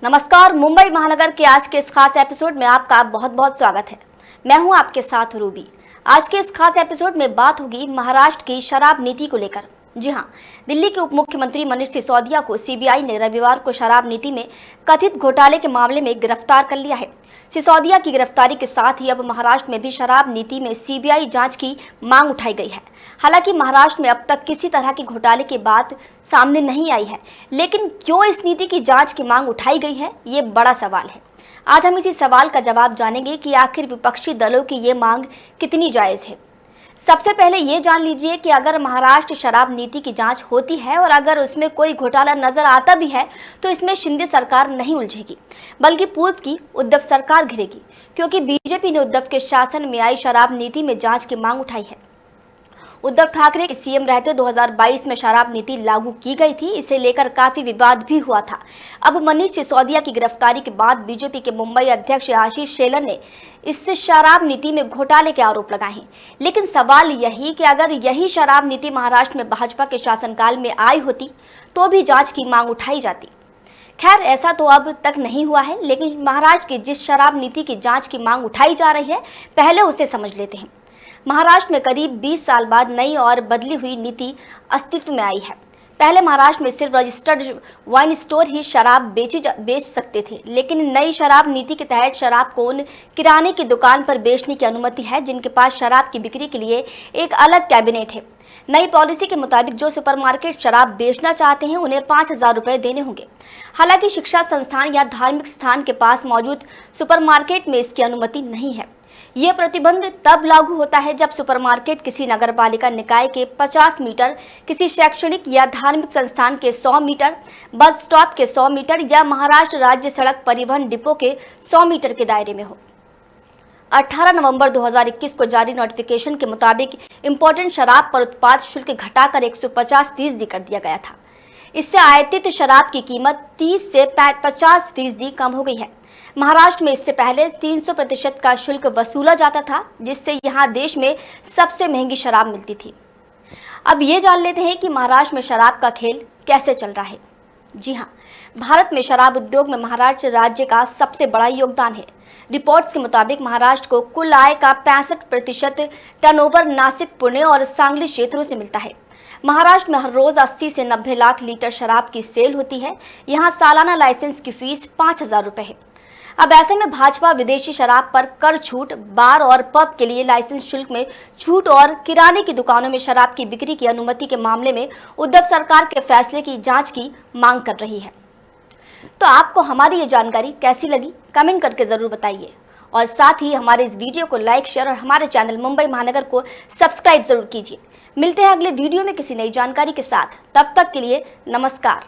नमस्कार, मुंबई महानगर के आज के इस खास एपिसोड में आपका बहुत बहुत स्वागत है। मैं हूं आपके साथ रूबी। आज के इस खास एपिसोड में बात होगी महाराष्ट्र की शराब नीति को लेकर। जी हां, दिल्ली के उप मुख्यमंत्री मनीष सिसोदिया को सीबीआई ने रविवार को शराब नीति में कथित घोटाले के मामले में गिरफ्तार कर लिया है। सिसोदिया की गिरफ्तारी के साथ ही अब महाराष्ट्र में भी शराब नीति में सीबीआई जांच की मांग उठाई गई है। हालांकि महाराष्ट्र में अब तक किसी तरह के घोटाले की बात सामने नहीं आई है, लेकिन क्यों इस नीति की जांच की मांग उठाई गई है, ये बड़ा सवाल है। आज हम इसी सवाल का जवाब जानेंगे कि आखिर विपक्षी दलों की ये मांग कितनी जायज है। सबसे पहले ये जान लीजिए कि अगर महाराष्ट्र शराब नीति की जांच होती है और अगर उसमें कोई घोटाला नजर आता भी है तो इसमें शिंदे सरकार नहीं उलझेगी, बल्कि पूर्व की उद्धव सरकार घिरेगी, क्योंकि बीजेपी ने उद्धव के शासन में आई शराब नीति में जांच की मांग उठाई है। उद्धव ठाकरे सीएम रहते 2022 में शराब नीति लागू की गई थी। इसे लेकर काफी विवाद भी हुआ था। अब मनीष सिसोदिया की गिरफ्तारी के बाद बीजेपी के मुंबई अध्यक्ष आशीष शेलर ने इससे शराब नीति में घोटाले के आरोप लगाए हैं। लेकिन सवाल यही कि अगर यही शराब नीति महाराष्ट्र में भाजपा के शासनकाल में आई होती तो भी जांच की मांग उठाई जाती। खैर, ऐसा तो अब तक नहीं हुआ है, लेकिन महाराष्ट्र की जिस शराब नीति की जांच की मांग उठाई जा रही है, पहले उसे समझ लेते हैं। महाराष्ट्र में करीब 20 साल बाद नई और बदली हुई नीति अस्तित्व में आई है। पहले महाराष्ट्र में सिर्फ रजिस्टर्ड वाइन स्टोर ही शराब बेच सकते थे, लेकिन नई शराब नीति के तहत शराब को उन किराने की दुकान पर बेचने की अनुमति है जिनके पास शराब की बिक्री के लिए एक अलग कैबिनेट है। नई पॉलिसी के मुताबिक जो सुपरमार्केट शराब बेचना चाहते हैं उन्हें 5,000 रुपए देने होंगे। हालांकि शिक्षा संस्थान या धार्मिक स्थान के पास मौजूद सुपरमार्केट में इसकी अनुमति नहीं है। ये प्रतिबंध तब लागू होता है जब सुपरमार्केट किसी नगरपालिका निकाय के 50 मीटर, किसी शैक्षणिक या धार्मिक संस्थान के 100 मीटर, बस स्टॉप के 100 मीटर या महाराष्ट्र राज्य सड़क परिवहन डिपो के 100 मीटर के दायरे में हो। 18 नवंबर 2021 को जारी नोटिफिकेशन के मुताबिक इम्पोर्टेंट शराब पर उत्पाद शुल्क घटाकर 150% कर दिया गया था। इससे आयातित शराब की कीमत 30 से 50% कम हो गई है। महाराष्ट्र में इससे पहले 300% का शुल्क वसूला जाता था, जिससे यहाँ देश में सबसे महंगी शराब मिलती थी। अब ये जान लेते हैं कि महाराष्ट्र में शराब का खेल कैसे चल रहा है। जी हाँ, भारत में शराब उद्योग में महाराष्ट्र राज्य का सबसे बड़ा योगदान है। रिपोर्ट्स के मुताबिक महाराष्ट्र को कुल आय का 65% टर्नओवर नासिक, पुणे और सांगली क्षेत्रों से मिलता है। महाराष्ट्र में हर रोज 80 से 90 लाख लीटर शराब की सेल होती है। यहाँ सालाना लाइसेंस की फीस 5,000 रुपए है। अब ऐसे में भाजपा विदेशी शराब पर कर छूट, बार और पब के लिए लाइसेंस शुल्क में छूट और किराने की दुकानों में शराब की बिक्री की अनुमति के मामले में उद्धव सरकार के फैसले की जांच की मांग कर रही है। तो आपको हमारी ये जानकारी कैसी लगी, कमेंट करके जरूर बताइए और साथ ही हमारे इस वीडियो को लाइक, शेयर और हमारे चैनल मुंबई महानगर को सब्सक्राइब जरूर कीजिए। मिलते हैं अगले वीडियो में किसी नई जानकारी के साथ। तब तक के लिए नमस्कार।